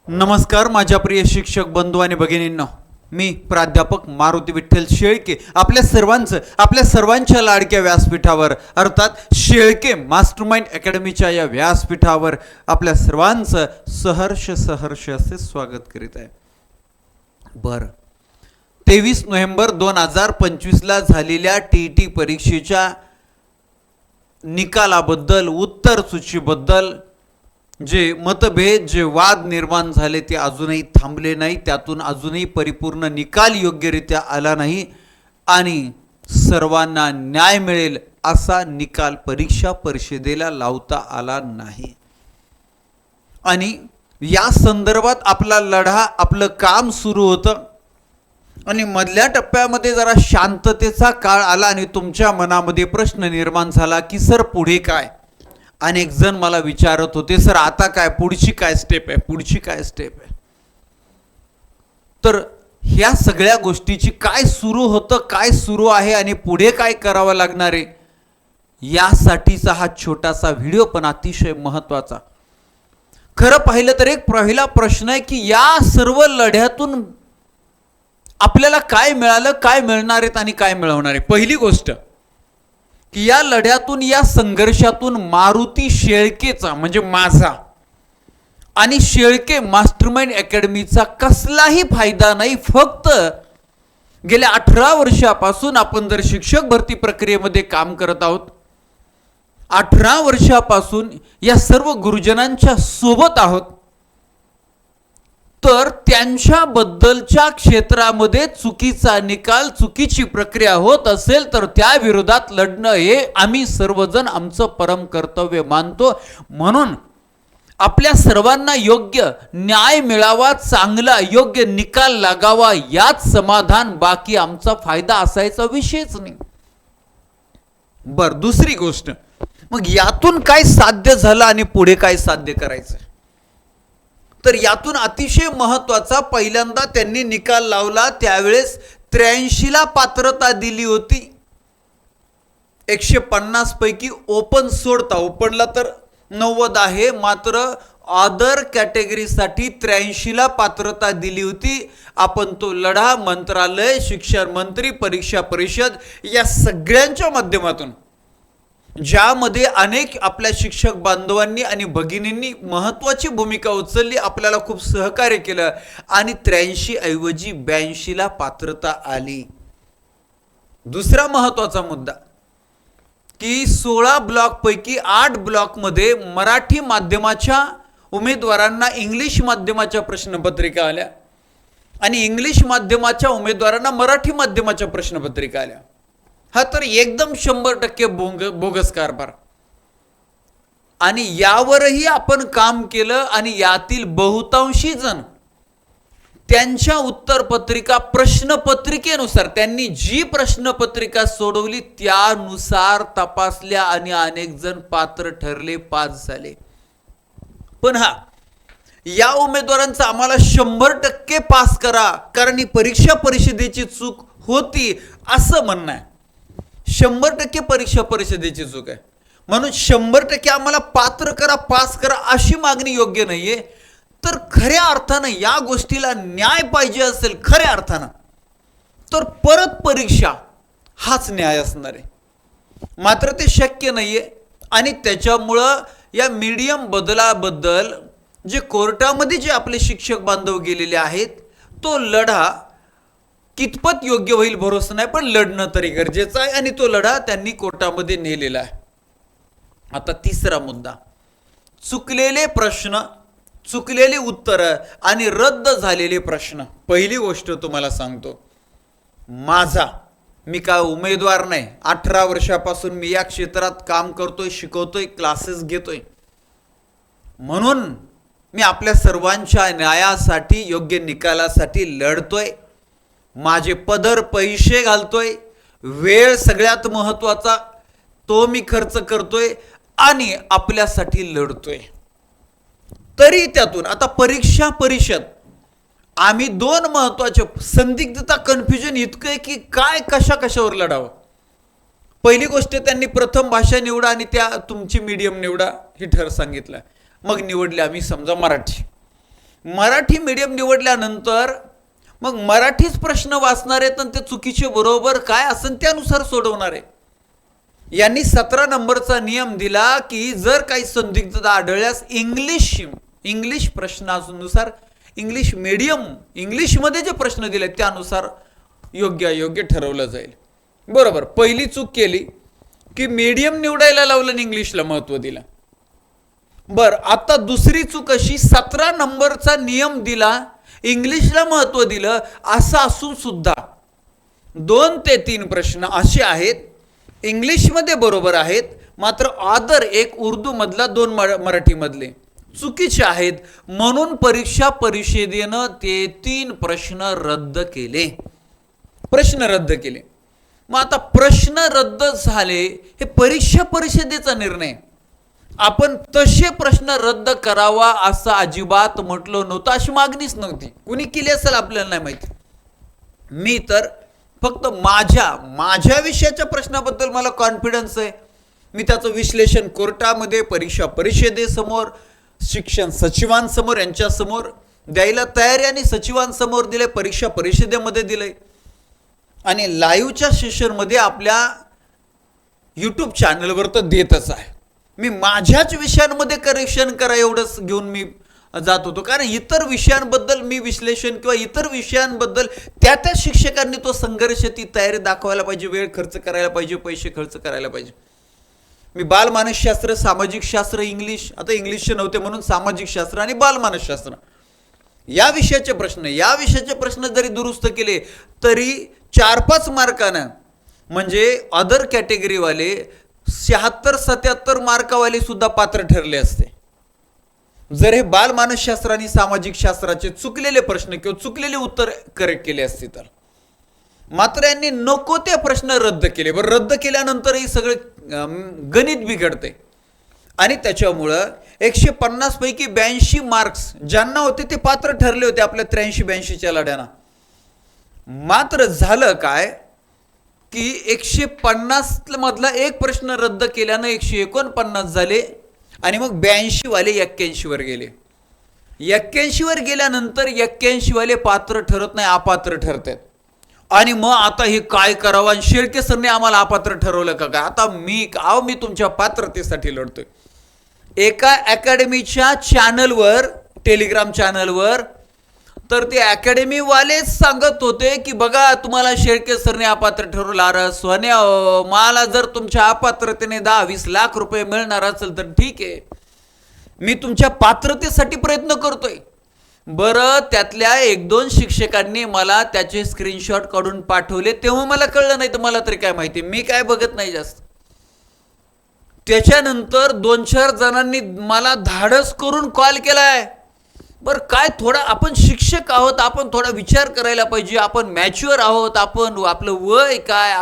नमस्कार माझ्या प्रिय शिक्षक बंधू आणि भगिनींनो, मी प्राध्यापक मारुती विठ्ठल शेळके आपल्या सर्वांच्या लाडक्या व्यासपीठावर अर्थात शेळके मास्टरमाइंड अकॅडमीच्या या व्यासपीठावर आपल्या सर्वांचं सहर्ष असे स्वागत करीत आहे. बरं, 23 नोव्हेंबर 2025 झालेल्या TET परीक्षेच्या निकालाबद्दल, उत्तर सूचीबद्दल जे मतभेद, जे वाद निर्माण झाले ते अजूनही थांबले नाही. त्यातून अजूनही परिपूर्ण निकाल योग्यरित्या आला नाही आणि सर्वांना न्याय मिळेल असा निकाल परीक्षा परिषदेला लावता आला नाही. आणि या संदर्भात आपला लढा, आपलं काम सुरू होतं आणि मधल्या टप्प्यामध्ये जरा शांततेचा काळ आला आणि तुमच्या मनामध्ये प्रश्न निर्माण झाला की सर पुढे काय. अनेक जण मला विचारत होते, सर आता काय, पुढची काय स्टेप आहे. तर ह्या सगळ्या गोष्टीची काय सुरू होतं, काय सुरू आहे आणि पुढे काय करावं लागणार आहे, यासाठीचा हा छोटासा व्हिडिओ पण अतिशय महत्त्वाचा. खरं पाहिलं तर एक पहिला प्रश्न आहे की या सर्व लढ्यातून आपल्याला काय मिळालं, काय मिळणार आहेत आणि काय मिळवणार आहे. पहिली गोष्ट की या लढ्यातून, या संघर्षातून मारुती शेळकेचा म्हणजे माझा आणि शेळके मास्टरमाइंड अकॅडमीचा कसलाही फायदा नाही. फक्त गेल्या 18 वर्षापासून आपण जर शिक्षक भरती प्रक्रियेमध्ये काम करत आहोत, 18 वर्षापासून या सर्व गुरुजनांच्या सोबत आहोत, तर त्यांच्याबद्दलच्या क्षेत्रामध्ये चुकीचा निकाल, चुकीची प्रक्रिया होत असेल तर त्या विरोधात लढणं हे आम्ही सर्वजण आमचं परम कर्तव्य मानतो. म्हणून आपल्या सर्वांना योग्य न्याय मिळावा, चांगला योग्य निकाल लागावा, यात समाधान, बाकी आमचा फायदा असायचा विषयच नाही. बर, दुसरी गोष्ट, मग यातून काय साध्य झालं आणि पुढे काय साध्य करायचं. तर यातून अतिशय महत्त्वाचा, पहिल्यांदा त्यांनी निकाल लावला त्यावेळेस 83ला पात्रता दिली होती. 150 पैकी ओपन सोडता, ओपनला तर 90 आहे, मात्र अदर कॅटेगरीसाठी 83ला पात्रता दिली होती. आपण तो लढा मंत्रालय, शिक्षण मंत्री, परीक्षा परिषद या सगळ्यांच्या माध्यमातून, ज्यामध्ये अनेक आपल्या शिक्षक बांधवांनी आणि भगिनींनी महत्त्वाची भूमिका उचलली, आपल्याला खूप सहकार्य केलं आणि 83 ऐवजी 82ला पात्रता आली. दुसरा महत्त्वाचा मुद्दा की 16 ब्लॉकपैकी 8 ब्लॉकमध्ये मराठी माध्यमाच्या उमेदवारांना इंग्लिश माध्यमाच्या प्रश्नपत्रिका आल्या आणि इंग्लिश माध्यमाच्या उमेदवारांना मराठी माध्यमाच्या प्रश्नपत्रिका आल्या. हा तर एकदम 100% बोगस कारभार. आणि यावरही आपण काम केलं आणि यातील बहुतांशी जण त्यांच्या उत्तरपत्रिका प्रश्नपत्रिकेनुसार, त्यांनी जी प्रश्नपत्रिका सोडवली त्यानुसार तपासल्या आणि अनेक जण पात्र ठरले, पास झाले. पण हा, या उमेदवारांचा आम्हाला 100% पास करा कारण ही परीक्षा परिषदेची चूक होती असं म्हणणं आहे. 100% परीक्षा परिषदेची चूक आहे म्हणून 100% आम्हाला पात्र करा, पास करा अशी मागणी योग्य नाहीये. तर खऱ्या अर्थानं या गोष्टीला न्याय पाहिजे असेल, खऱ्या अर्थानं, तर परत परीक्षा हाच न्याय असणार आहे. मात्र ते शक्य नाहीये आणि त्याच्यामुळं या मीडियम बदलाबद्दल जे कोर्टामध्ये जे आपले शिक्षक बांधव गेलेले आहेत, तो लढा कितपत योग्य होईल भरोसा नाही, पण लढणं तरी गरजेचं आहे आणि तो लढा त्यांनी कोर्टामध्ये नेलेला आहे. आता तिसरा मुद्दा, चुकलेले प्रश्न, चुकलेली उत्तरं आणि रद्द झालेले प्रश्न. पहिली गोष्ट तुम्हाला सांगतो, मी काय उमेदवार नाही, 18 वर्षापासून मी या क्षेत्रात काम करतोय, शिकवतोय, क्लासेस घेतोय, म्हणून मी आपल्या सर्वांच्या न्यायासाठी, योग्य निकालासाठी लढतोय. माझे पदर पैसे घालतोय, वेळ सगळ्यात महत्त्वाचा तो मी खर्च करतोय आणि आपल्यासाठी लढतोय. तरी त्यातून आता परीक्षा परिषद, आम्ही 2 महत्त्वाचे संदिग्धता, कन्फ्युजन इतकं आहे की काय कशावर लढावं. पहिली गोष्ट, त्यांनी प्रथम भाषा निवडा आणि त्या तुमची मीडियम निवडा हे सांगितलं. मग निवडले आम्ही समजा मराठी. मराठी मीडियम निवडल्यानंतर मग मराठीच प्रश्न वाचणार आहेत आणि ते चुकीचे बरोबर काय असेल त्यानुसार सोडवणार आहे. यांनी 17 नंबरचा नियम दिला की जर काही संदिग्धता आढळल्यास इंग्लिश प्रश्नानुसार इंग्लिश मीडियम इंग्लिशमध्ये जे प्रश्न दिले त्यानुसार योग्य ठरवलं जाईल. बरोबर, पहिली चूक केली की मीडियम निवडायला लावलं आणि इंग्लिशला महत्त्व दिलं. बर, आता दुसरी चूक अशी 17 नंबरचा नियम दिला, इंग्लिशला महत्त्व दिलं, असं असून सुद्धा 2 ते 3 प्रश्न असे आहेत इंग्लिशमध्ये बरोबर आहेत, मात्र ऑदर एक उर्दू मधला 2 मराठी मधले चुकीचे आहेत. म्हणून परीक्षा परिषदेनं ते 3 प्रश्न रद्द केले. मग आता प्रश्न रद्द झाले, हे परीक्षा परिषदेचा निर्णय. आपण तसे प्रश्न रद्द करावा असं अजिबात म्हटलं नव्हतं, अशी मागणीच नव्हती. कुणी केली असेल आपल्याला नाही माहिती. मी तर फक्त माझ्या विषयाच्या प्रश्नाबद्दल मला कॉन्फिडन्स आहे. मी त्याचं विश्लेषण कोर्टामध्ये, परीक्षा परिषदेसमोर, शिक्षण सचिवांसमोर, यांच्यासमोर द्यायला तयारी आणि सचिवांसमोर दिले, परीक्षा परिषदेमध्ये दिले आणि लाईव्हच्या सेशनमध्ये आपल्या यूट्यूब चॅनलवर तर देतच आहे. मी माझ्याच विषयांमध्ये करेक्शन करा एवढंच घेऊन मी जात होतो, कारण इतर विषयांबद्दल मी विश्लेषण किंवा इतर विषयांबद्दल त्या शिक्षकांनी तो संघर्ष, ती तयारी दाखवायला पाहिजे, वेळ खर्च करायला पाहिजे, पैसे खर्च करायला पाहिजे. मी बालमानसशास्त्र, सामाजिक शास्त्र, इंग्लिश, आता इंग्लिशचे नव्हते म्हणून सामाजिक शास्त्र आणि बालमानसशास्त्र या विषयाचे प्रश्न जरी दुरुस्त केले तरी 4-5 मार्कानं, म्हणजे अदर कॅटेगरीवाले 76-77 मार्कावाले सुद्धा पात्र ठरले असते जर हे बालमानसशास्त्र आणि सामाजिक शास्त्राचे चुकलेले प्रश्न किंवा चुकलेले उत्तर करेक्ट केले असते तर. मात्र यांनी नको ते प्रश्न रद्द केले. बरं, रद्द केल्यानंतरही सगळे गणित बिघडते आणि त्याच्यामुळं 150 पैकी 82 मार्क्स ज्यांना होते ते पात्र ठरले होते आपल्या 83-82च्या लढ्याना. मात्र झालं काय की 150 मधला एक प्रश्न रद्द केल्यानं 149 झाले आणि मग 82 वाले 81 वर गेले. 81 वर गेल्यानंतर 81 वाले पात्र ठरत नाही, अपात्र ठरतात. आणि मग आता हे काय करावं, आणि शेळके सरने आम्हाला अपात्र ठरवलं का काय. आता मी तुमच्या पात्रतेसाठी लढतोय. एका अकॅडमीच्या चॅनलवर, टेलिग्राम चॅनलवर, तर ते अकॅडमी वालेच सांगत होते की बघा तुम्हाला शेळके सरने अपात्र ठरवलं. अरे सोन्या, मला जर तुमच्या अपात्रतेने 10-20 लाख रुपये मिळणार असेल तर ठीक आहे, मी तुमच्या पात्रतेसाठी प्रयत्न करतोय. बरं, त्यातल्या 1-2 शिक्षकांनी मला त्याचे स्क्रीनशॉट काढून पाठवले, तेव्हा मला कळलं, नाही तर मला तरी काय माहिती, मी काय बघत नाही जास्त. त्याच्यानंतर 2-4 जणांनी मला धाडस करून कॉल केलाय. बरं, काय थोडा आपण शिक्षक आहोत, आपण थोडा विचार करायला पाहिजे, आपण मॅच्युअर आहोत, आपण आपलं वय काय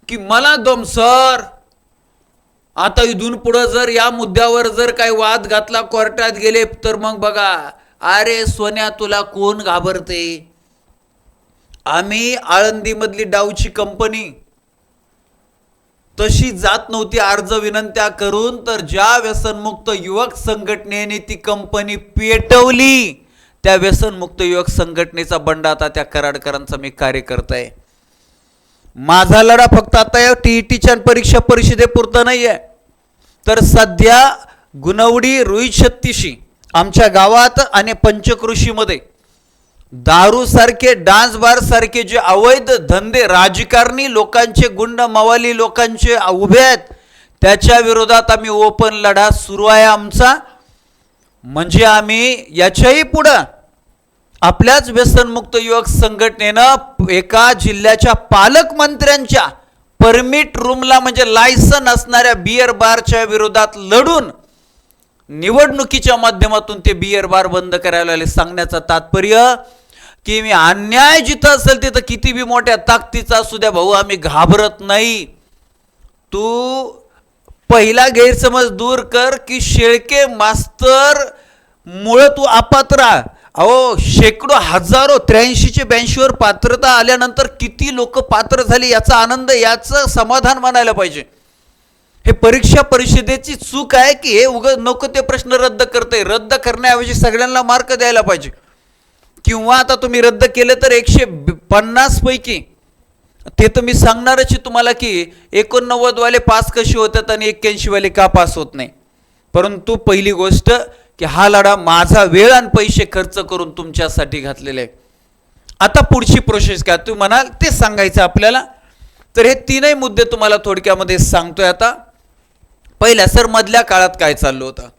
की मला दम सर, आता इथून पुढं जर या मुद्द्यावर जर काही वाद घातला, कोर्टात गेले तर मग बघा, अरे सोन्या तुला कोण घाबरते. आम्ही आळंदीमधली डाऊची कंपनी तशी जात नव्हती अर्ज विनंत्या करून, तर ज्या व्यसनमुक्त युवक संघटनेने ती कंपनी पेटवली, त्या व्यसनमुक्त युवक संघटनेचा बंड आता त्या कराडकरांचा मी कार्यकर्ता आहे. माझा लढा फक्त आता या टीईटीच्या परीक्षा परिषदेपुरता नाही आहे, तर सध्या गुणवडी, रुईछत्तीशी आमच्या गावात आणि पंचकृषीमध्ये दारू सारखे, डान्स बार सारखे जे अवैध धंदे राजकारणी लोकांचे, गुंड मवाली लोकांचे उभे आहेत, त्याच्या विरोधात आम्ही ओपन लढा सुरू आहे आमचा. म्हणजे आम्ही याच्याही पुढं आपल्याच व्यसनमुक्त युवक संघटनेनं एका जिल्ह्याच्या पालकमंत्र्यांच्या परमिट रूमला, म्हणजे लायसन असणाऱ्या बियर बारच्या विरोधात लढून निवडणुकीच्या माध्यमातून ते बियर बार बंद करायला आले. सांगण्याचं तात्पर्य की मी अन्याय जिथं असेल तिथं किती बी मोठ्या ताकदीचा असू द्या भाऊ, आम्ही घाबरत नाही. तू पहिला गैरसमज दूर कर की शेळके मास्तर मुळे तू अपात्र. अहो शेकडो, हजारो, 83-82 पात्रता आल्यानंतर किती लोक पात्र झाली, याचा आनंद, याचं समाधान मानायला पाहिजे. हे परीक्षा परिषदेची चूक आहे की हे नको ते प्रश्न रद्द करते. रद्द करण्याऐवजी सगळ्यांना मार्क द्यायला पाहिजे. किंवा आता तुम्ही रद्द केले तर 150 पैकी ते तर मी सांगणारच तुम्हाला की 89 वाले पास कसे होतात आणि 81 वाले का पास होत नाही. परंतु पहिली गोष्ट की हा लढा माझा वेळ आणि पैसे खर्च करून तुमच्यासाठी घातलेले आहे. आता पुढची प्रोसेस काय तुम्ही म्हणाल ते सांगायचं आपल्याला. तर हे तीनही मुद्दे तुम्हाला थोडक्यामध्ये सांगतोय. आता पहिल्या सर मधल्या काळात काय चाललं होतं.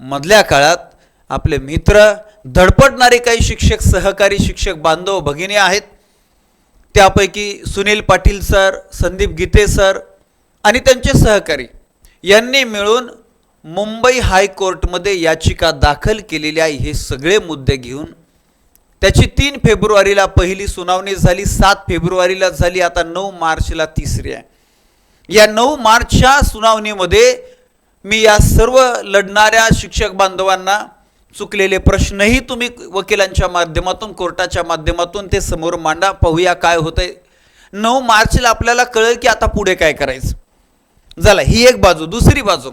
मधल्या काळात आपले मित्र धडपडणारे काही शिक्षक सहकारी शिक्षक बांधव भगिनी आहेत. त्यापैकी सुनील पाटील सर, संदीप गीते सर आणि त्यांचे सहकारी यांनी मिळून मुंबई हायकोर्टमध्ये याचिका दाखल केलेली आहे. हे सगळे मुद्दे घेऊन त्याची 3 फेब्रुवारीला पहिली सुनावणी झाली, 7 फेब्रुवारीला झाली, आता 9 मार्चला तिसरी आहे. या 9 मार्चच्या सुनावणीमध्ये मी या सर्व लढणाऱ्या शिक्षक बांधवांना चुकलेले प्रश्नही तुम्ही वकिलांच्या माध्यमातून कोर्टाच्या माध्यमातून ते समोर मांडा, पाहूया काय होतंय. 9 मार्चला आपल्याला कळेल की आता पुढे काय करायचं. झालं ही एक बाजू. दुसरी बाजू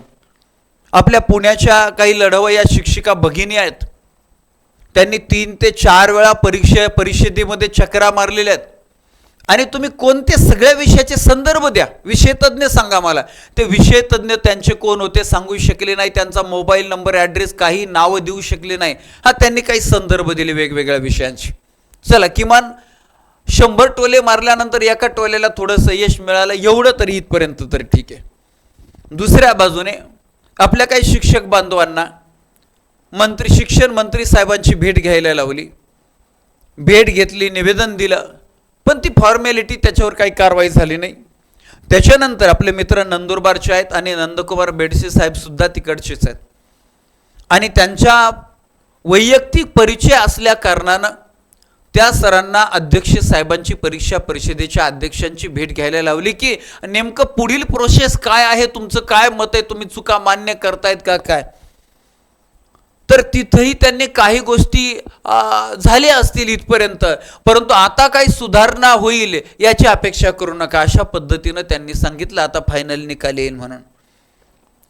आपल्या पुण्याच्या काही लढवय्या शिक्षिका भगिनी आहेत. त्यांनी 3 ते 4 वेळा परिषदेमध्ये चक्रा मारलेल्या आहेत. आणि तुम्ही कोणते सगळ्या विषयाचे संदर्भ द्या, विषय तज्ज्ञ सांगा मला. ते विषय तज्ज्ञ त्यांचे कोण होते सांगू शकले नाही, त्यांचा मोबाईल नंबर ॲड्रेस काही नावं देऊ शकले नाही. हा त्यांनी काही संदर्भ दिले वेगवेगळ्या विषयांचे. चला किमान 100 टोले मारल्यानंतर एका टोल्याला थोडंसं यश मिळालं एवढं तरी इथपर्यंत तर ठीक आहे. दुसऱ्या बाजूने आपल्या काही शिक्षक बांधवांना शिक्षण मंत्री साहेबांची भेट घ्यायला लावली. भेट घेतली, निवेदन दिलं, पण ती फॉर्मॅलिटी त्याच्यावर काही कारवाई झाली नाही. त्याच्यानंतर आपले मित्र नंदुरबारचे आहेत आणि नंदकुमार बेडसे साहेब सुद्धा तिकडचेच आहेत. आणि त्यांच्या वैयक्तिक परिचय असल्या कारणानं त्या सरांना अध्यक्ष साहेबांची परीक्षा परिषदेच्या अध्यक्षांची भेट घ्यायला लावली की नेमकं पुढील प्रोसेस काय आहे, तुमचं काय मत आहे, तुम्ही चुका मान्य करतायत का काय. तर तिथंही त्यांनी काही गोष्टी झाल्या असतील इथपर्यंत, परंतु आता काही सुधारणा होईल याची अपेक्षा करू नका, अशा पद्धतीनं त्यांनी सांगितलं. आता फायनल निकाल येईल म्हणून.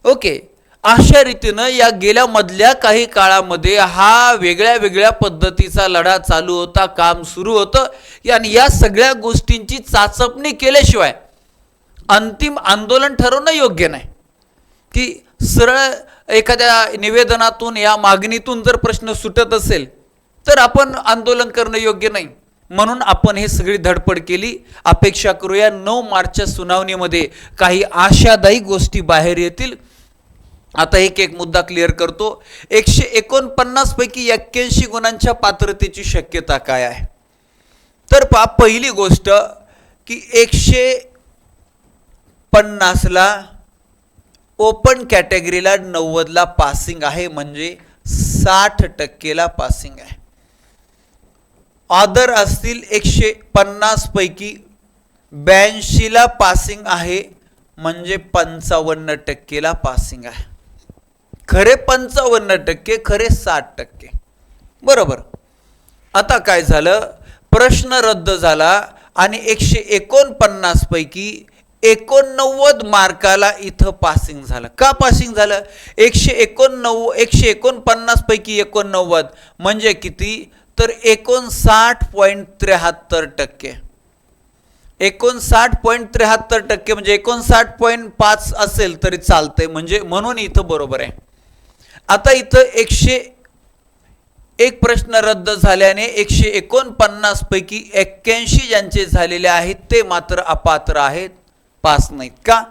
ओके, अशा रीतीनं या गेल्या मधल्या काही काळामध्ये हा वेगळ्या वेगळ्या पद्धतीचा लढा चालू होता, काम सुरू होतं. आणि या सगळ्या गोष्टींची चाचपणी केल्याशिवाय अंतिम आंदोलन ठरवणं योग्य नाही. की सरळ एखाद्या निवेदनातून या मागणीतून जर प्रश्न सुटत असेल तर आपण आंदोलन करणं योग्य नाही. म्हणून आपण हे सगळी धडपड केली. अपेक्षा करूया 9 मार्चच्या सुनावणीमध्ये काही आशादायी गोष्टी बाहेर येतील. आता एक मुद्दा क्लिअर करतो. 149 पैकी 81 गुणांच्या पात्रतेची शक्यता काय आहे. तर पहिली गोष्ट की 150ला ओपन कॅटेगरीला 90ला पासिंग आहे, म्हणजे 60% पासिंग आहे. ऑदर असतील 150 पैकी 82ला पासिंग आहे, म्हणजे 55% पासिंग आहे. खरे 55%, खरे 60%. बरोबर. आता काय झालं, प्रश्न रद्द झाला आणि 149 पैकी 89 मार्काला इथं पासिंग झालं. का पासिंग झालं. 149 पैकी 89 म्हणजे किती, तर 59.73%. 59.73% म्हणजे 59.5 असेल तरी चालतंय, म्हणजे म्हणून इथं बरोबर आहे. आता इथं 101 प्रश्न रद्द झाल्याने 149 पैकी 81 ज्यांचे झालेले आहेत ते मात्र अपात्र आहेत, पास नाहीत. का.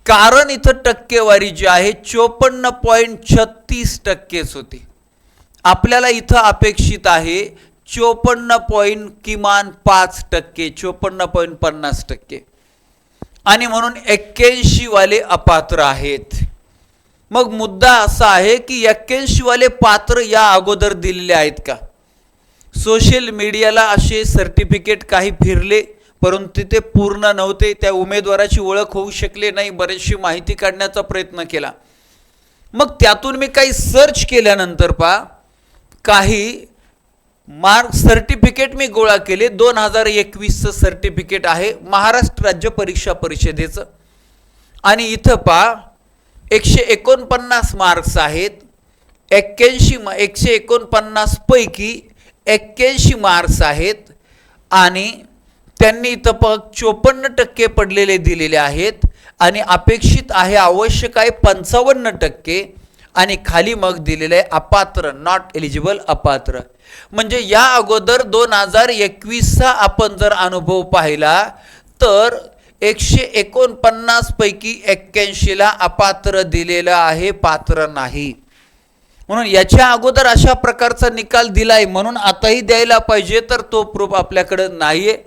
कारण इथं टक्केवारी जी आहे 54.36% होती. आपल्याला इथं अपेक्षित आहे 54 किमान 5%, 54.50%. आणि म्हणून 81 वाले अपात्र आहेत. मग मुद्दा असा आहे की 81 वाले पात्र या अगोदर दिलेले आहेत का. सोशल मीडियाला असे सर्टिफिकेट काही फिरले, परंतु ते पूर्ण नव्हते. त्या उमेदवाराची ओळख होऊ शकले नाही. बरीचशी माहिती काढण्याचा प्रयत्न केला. मग त्यातून मी काही सर्च केल्यानंतर काही मार्क सर्टिफिकेट मी गोळा केले. 2021चं सर्टिफिकेट आहे महाराष्ट्र राज्य परीक्षा परिषदेचं. आणि इथं पहा 149 मार्क्स आहेत. 149 पैकी 81 मार्क्स आहेत आणि त्यांनी इथं 54% पडलेले दिलेले आहेत आणि अपेक्षित आहे आवश्यक आहे 55% आणि खाली मग दिलेलं आहे अपात्र, नॉट एलिजिबल, अपात्र. म्हणजे या अगोदर 2021चा आपण जर अनुभव पाहिला तर 149 पैकी 81ला अपात्र दिलेलं आहे, पात्र नाही. म्हणून याच्या अगोदर अशा प्रकारचा निकाल दिलाय म्हणून आताही द्यायला पाहिजे, तर तो प्रूफ आपल्याकडे नाहीये.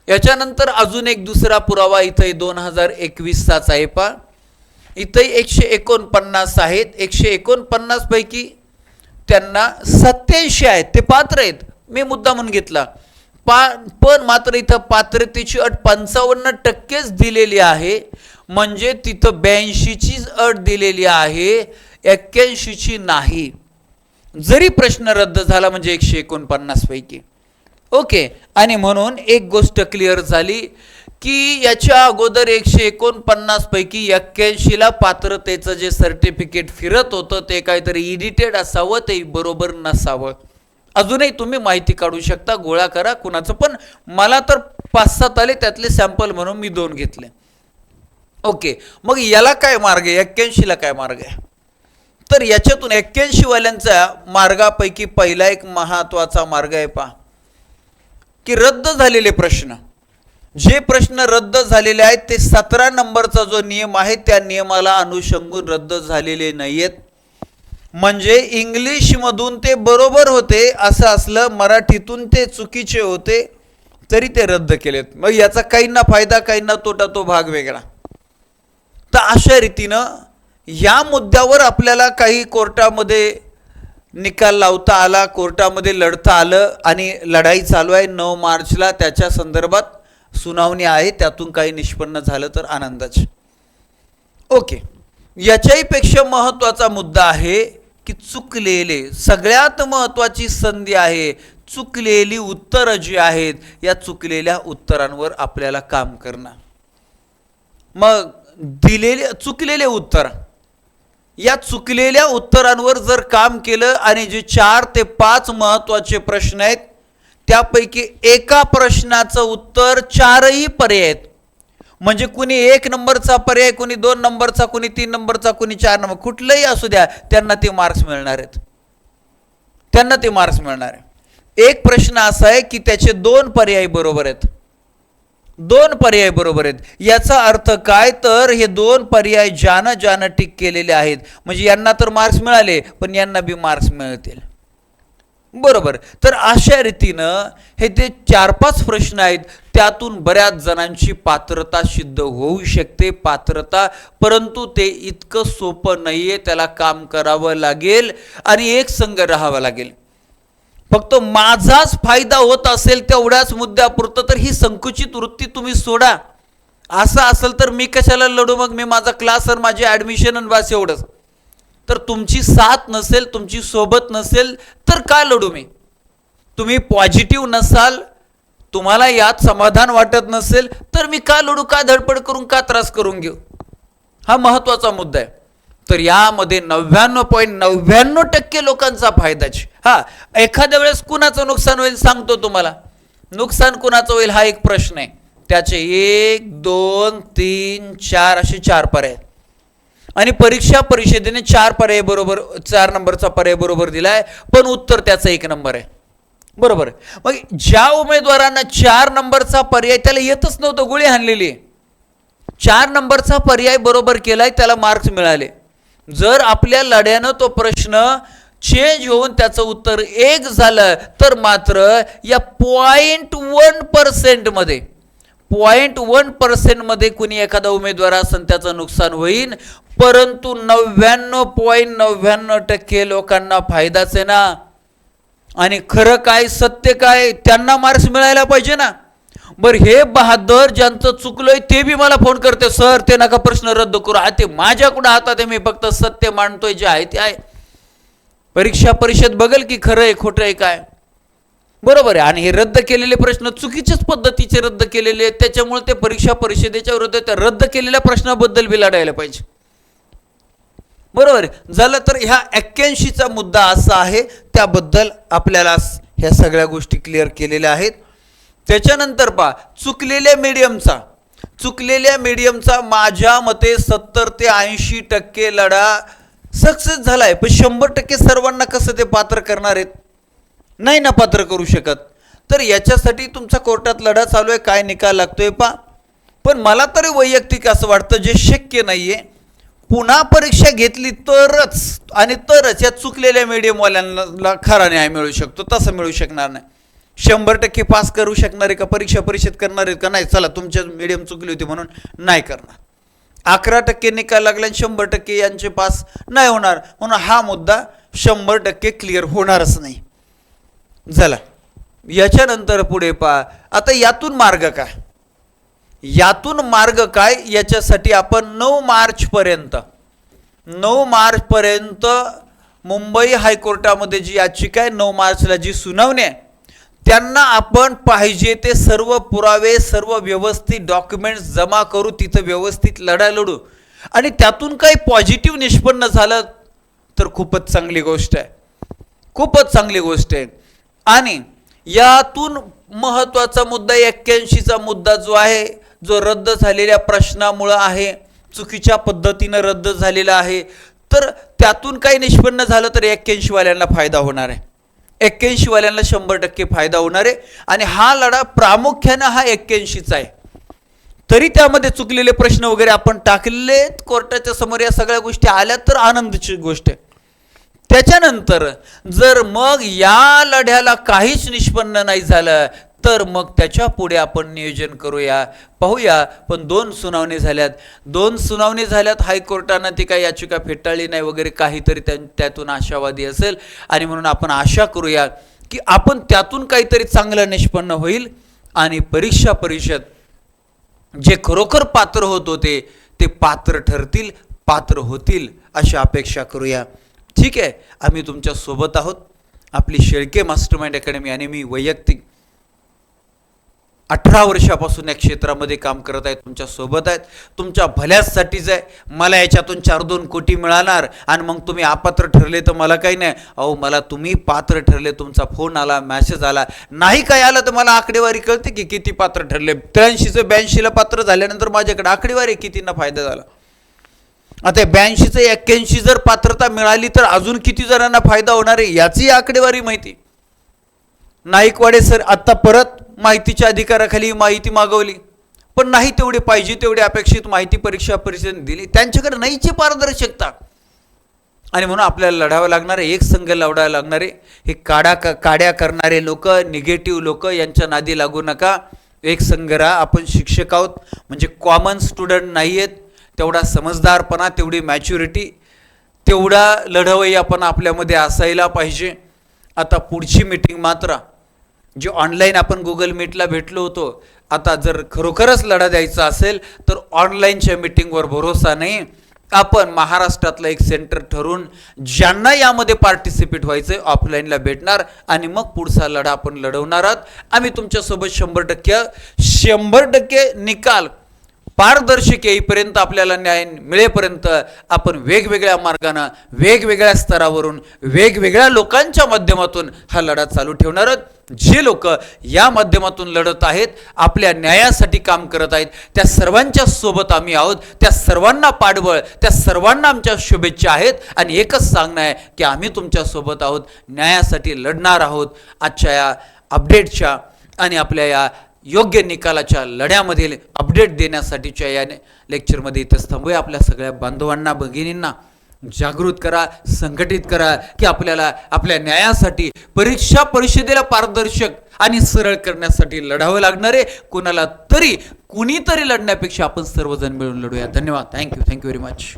याच्यानंतर अजून एक दुसरा पुरावा इथे 2021चाच आहे. पा इथेही 149 आहेत. 149 पैकी त्यांना 87 आहेत, ते पात्र आहेत. मी मुद्दा म्हणून घेतला. पण मात्र इथं पात्रतेची अट 55%च दिलेली आहे. म्हणजे तिथं 82चीच अट दिलेली आहे, 81ची नाही. जरी प्रश्न रद्द झाला म्हणजे 149 पैकी. ओके. आणि म्हणून एक गोष्ट क्लिअर झाली की याच्या अगोदर 149 पैकी 81ला पात्रतेचं जे सर्टिफिकेट फिरत होतं ते काहीतरी एडिटेड असावं, ते बरोबर नसावं. अजूनही तुम्ही माहिती काढू शकता, गोळा करा कुणाचं, पण मला तर 5-7 आले, त्यातले सॅम्पल म्हणून मी 2 घेतले. ओके. मग याला काय मार्ग आहे, 81ला काय मार्ग आहे? तर याच्यातून 81 वाल्यांचा मार्गापैकी पहिला एक महत्वाचा मार्ग आहे पहा, की रद्द झालेले प्रश्न, जे प्रश्न रद्द झालेले आहेत ते 17 नंबरचा जो नियम आहे त्या नियमाला अनुसंगून रद्द झालेले नाहीयेत. म्हणजे इंग्लिशमधून ते बरोबर होते असं असलं, मराठीतून ते चुकीचे होते तरी ते रद्द केलेत. मग याचा काहींना फायदा काहींना तोटा, तो भाग वेगळा. तर अशा रीतीनं या मुद्द्यावर आपल्याला काही कोर्टामध्ये निकाल लावता आला, कोर्टामध्ये लढता आलं आणि लढाई चालू आहे. 9 मार्चला त्याच्या संदर्भात सुनावणी आहे, त्यातून काही निष्पन्न झालं तर आनंदाचे. ओके. याच्याही पेक्षा महत्त्वाचा मुद्दा आहे की चुकलेले, सगळ्यात महत्त्वाची संधी आहे, चुकलेली उत्तरं जी आहेत या चुकलेल्या उत्तरांवर आपल्याला काम करणं. मग चुकलेले उत्तर, या चुकलेल्या उत्तरांवर जर काम केलं आणि जे 4 ते 5 महत्त्वाचे प्रश्न आहेत त्यापैकी एका प्रश्नाचं उत्तर 4ही पर्याय आहेत. म्हणजे कुणी 1 नंबरचा पर्याय, कुणी 2 नंबरचा, कुणी 3 नंबरचा, कुणी 4 नंबर, कुठलंही असू द्या, त्यांना ते मार्क्स मिळणार आहेत. त्यांना ते मार्क्स मिळणार आहे. एक प्रश्न असा आहे की त्याचे 2 पर्याय बरोबर आहेत, 2 पर्याय बरोबर आहेत. याचा अर्थ काय, तर हे 2 पर्याय ज्यानं टिक केलेले आहेत म्हणजे यांना तर मार्क्स मिळाले, पण यांना बी मार्क्स मिळतील. बरोबर. तर अशा रीतीनं हे जे 4-5 प्रश्न आहेत त्यातून बऱ्याच जणांची पात्रता सिद्ध होऊ शकते, पात्रता, परंतु ते इतकं सोपं नाहीये. त्याला काम करावं लागेल आणि एक संघ राहावं लागेल. फक्त माझाच फायदा होत असेल तेवढ्याच मुद्द्यापुरतं तर ही संकुचित वृत्ती तुम्ही सोडा. असं असेल तर मी कशाला लढू, मग मी माझा क्लास आणि माझे ॲडमिशन आणि बस एवढंच. तर तुमची साथ नसेल, तुमची सोबत नसेल तर काय लढू मी? तुम्ही पॉझिटिव्ह नसाल, तुम्हाला यात समाधान वाटत नसेल तर मी का लढू, का धडपड करून, का त्रास करून घेऊ? हा महत्त्वाचा मुद्दा आहे. तर यामध्ये 99.99% लोकांचा फायदाच. हा, एखाद्या वेळेस कुणाचं नुकसान होईल सांगतो तुम्हाला. नुकसान कुणाचं होईल हा एक प्रश्न आहे. त्याचे 1, 2, 3, 4 असे 4 पर्याय आणि परीक्षा परिषदेने 4 पर्याय बरोबर, 4 नंबरचा पर्याय बरोबर दिलाय, पण उत्तर त्याचा 1 नंबर आहे. बरोबर. मग ज्या उमेदवारांना 4 नंबरचा पर्याय त्याला येतच नव्हतं, गोळी हाणलेली, 4 नंबरचा पर्याय बरोबर केलाय, त्याला मार्क्स मिळाले. जर आपल्या लढ्यानं तो प्रश्न चेंज होऊन त्याचं उत्तर 1 झालं तर मात्र या 0.1% मध्ये 0.1% मध्ये कुणी एखादा उमेदवार असेल त्याचं नुकसान होईल, परंतु 99.99% लोकांना फायदाच आहे ना. आणि खरं काय, सत्य काय, त्यांना मार्क्स मिळायला पाहिजे ना. बरं, हे बहादर ज्यांचं चुकलंय ते बी मला फोन करते, सर ते नका प्रश्न रद्द करू, ते माझ्याकडं हातात आहे, मी फक्त सत्य मांडतोय, जे आहे ते आहे. परीक्षा परिषद बघेल की खरं आहे खोटं आहे काय. बरोबर आहे. आणि हे रद्द केलेले प्रश्न चुकीच्याच पद्धतीचे रद्द केलेले आहेत, त्याच्यामुळे ते परीक्षा परिषदेच्या विरोधात त्या रद्द केलेल्या प्रश्नाबद्दल बी लढायला पाहिजे. बरोबर आहे. झालं तर ह्या 81चा मुद्दा असा आहे, त्याबद्दल आपल्याला ह्या सगळ्या गोष्टी क्लिअर केलेल्या आहेत. त्याच्यानंतर पहा चुकलेल्या मीडियमचा माझ्या मते 70 ते 80% लढा सक्सेस झालाय. पण 100% सर्वांना कसं ते पात्र करणार आहेत? नाही ना पात्र करू शकत. तर याच्यासाठी तुमचा कोर्टात लढा चालू आहे, काय निकाल लागतोय पहा. पण मला तरी वैयक्तिक असं वाटतं जे शक्य नाहीये, पुन्हा परीक्षा घेतली तरच या चुकलेल्या मीडियमवाल्यांना खरा न्याय मिळू शकतो. तसं मिळू शकणार नाही. 100% पास करू शकणारे का परीक्षा परिषद करणार आहेत का? नाही, चला तुमच्या मीडियम चुकली होती म्हणून नाही करणार. 11% निकाल लागला आणि 100% यांचे पास नाही होणार, म्हणून हा मुद्दा 100% क्लिअर होणारच नाही. झाला. याच्यानंतर पुढे पहा, आता यातून मार्ग काय याच्यासाठी आपण 9 मार्चपर्यंत मुंबई हायकोर्टामध्ये जी याचिका आहे, 9 मार्चला जी सुनावणी आहे, त्यांना आपण पाहिजे ते सर्व पुरावे, सर्व व्यवस्थित डॉक्युमेंट्स जमा करू, तिथं व्यवस्थित लढा लढू. आणि त्यातून काही पॉझिटिव्ह निष्पन्न झालं तर खूपच चांगली गोष्ट आहे. आणि यातून महत्त्वाचा मुद्दा 81चा मुद्दा जो आहे, जो रद्द झालेल्या प्रश्नामुळं आहे, चुकीच्या पद्धतीनं रद्द झालेला आहे, तर त्यातून काही निष्पन्न झालं तर 81 वाल्यांना फायदा होणार आहे. 81 वाल्यांना 100% फायदा होणार आहे. आणि हा लढा प्रामुख्यानं हा 81चा आहे. तरी त्यामध्ये चुकलेले प्रश्न वगैरे आपण टाकलेले कोर्टाच्या समोर, या सगळ्या गोष्टी आल्या तर आनंदाची गोष्ट आहे. त्याच्यानंतर जर मग या लढ्याला काहीच निष्पन्न नाही झालं तर मग त्याच्या पुढे आपण नियोजन करूया, पाहूया. पण 2 सुनावणी झाल्यात. हायकोर्टानं ती काही याचिका फेटाळली नाही वगैरे, काहीतरी त्यातून आशावादी असेल. आणि म्हणून आपण आशा करूया की आपण त्यातून काहीतरी चांगलं निष्पन्न होईल आणि परीक्षा परिषद जे खरोखर पात्र होत होते ते पात्र ठरतील, पात्र होतील अशी अपेक्षा करूया. ठीक आहे, आम्ही तुमच्या सोबत आहोत. आपली शेळके मास्टरमाइंड अकॅडमी आणि मी वैयक्तिक 18 वर्षापासून या क्षेत्रामध्ये काम करत आहेत, तुमच्या सोबत आहेत, तुमच्या भल्यासाठीच आहे. मला याच्यातून 4-2 कोटी मिळणार आणि मग तुम्ही अपात्र ठरले तर मला काही नाही. अहो, मला तुम्ही पात्र ठरले, तुमचा फोन आला, मेसेज आला, नाही काय आलं तर मला आकडेवारी कळते की किती पात्र ठरले. 83 82ला पात्र झाल्यानंतर माझ्याकडे आकडेवारी कितींना फायदा झाला. आता 82 81 जर पात्रता मिळाली तर अजून किती जणांना फायदा होणार आहे याची आकडेवारी माहिती. नाईकवाडे सर आता परत माहितीच्या अधिकाराखाली माहिती मागवली, पण नाही तेवढे पाहिजे तेवढे अपेक्षित माहिती परीक्षा परिषदेने दिली. त्यांच्याकडे नाहीची पारदर्शकता. आणि म्हणून आपल्याला लढावं लागणार आहे, एक संघ लढावं लागणार आहे. हे काड्या करणारे लोक, निगेटिव्ह लोक, यांच्या नादी लागू नका. एक संघ राहा. आपण शिक्षक आहोत, म्हणजे कॉमन स्टुडंट नाही आहेत. तेवढा समजदारपणा, तेवढी मॅच्युरिटी, तेवढा लढवय्या पण आपल्यामध्ये असायला पाहिजे. आता पुढची मीटिंग मात्र जी ऑनलाईन आपण गुगल मीटला भेटलो होतो, आता जर खरोखरच लढा द्यायचा असेल तर ऑनलाईनच्या मीटिंगवर भरोसा नाही. आपण महाराष्ट्रातलं एक सेंटर ठरवून ज्यांना यामध्ये पार्टिसिपेट व्हायचं आहे ऑफलाईनला भेटणार आणि मग पुढचा लढा आपण लढवणार आहोत. आम्ही तुमच्यासोबत 100% निकाल पारदर्शक येईपर्यंत, आपल्याला न्याय मिळेपर्यंत आपण वेगवेगळ्या मार्गाने, वेगवेगळ्या स्तरावरून, वेगवेगळ्या लोकांच्या माध्यमातून हा लढा चालू ठेवणार आहोत. जे लोक या माध्यमातून लढत आहेत, आपल्या न्यायासाठी काम करत आहेत, त्या सर्वांच्या सोबत आम्ही आहोत. त्या सर्वांना पाठबळ, त्या सर्वांना आमच्या शुभेच्छा आहेत. आणि एकच सांगणं आहे की आम्ही तुमच्या सोबत आहोत, न्यायासाठी लढणार आहोत. आजच्या या अपडेटच्या आणि आपल्या या योग्य निकालाच्या लढ्यामधील अपडेट देण्यासाठीच्या या लेक्चरमध्ये इथंच थांबूया. आपल्या सगळ्या बांधवांना, भगिनींना जागृत करा, संघटित करा की आपल्याला आपल्या न्यायासाठी, परीक्षा परिषदेला पारदर्शक आणि सरळ करण्यासाठी लढावं लागणार आहे. कुणीतरी लढण्यापेक्षा आपण सर्वजण मिळून लढूया. धन्यवाद. Thank you very much.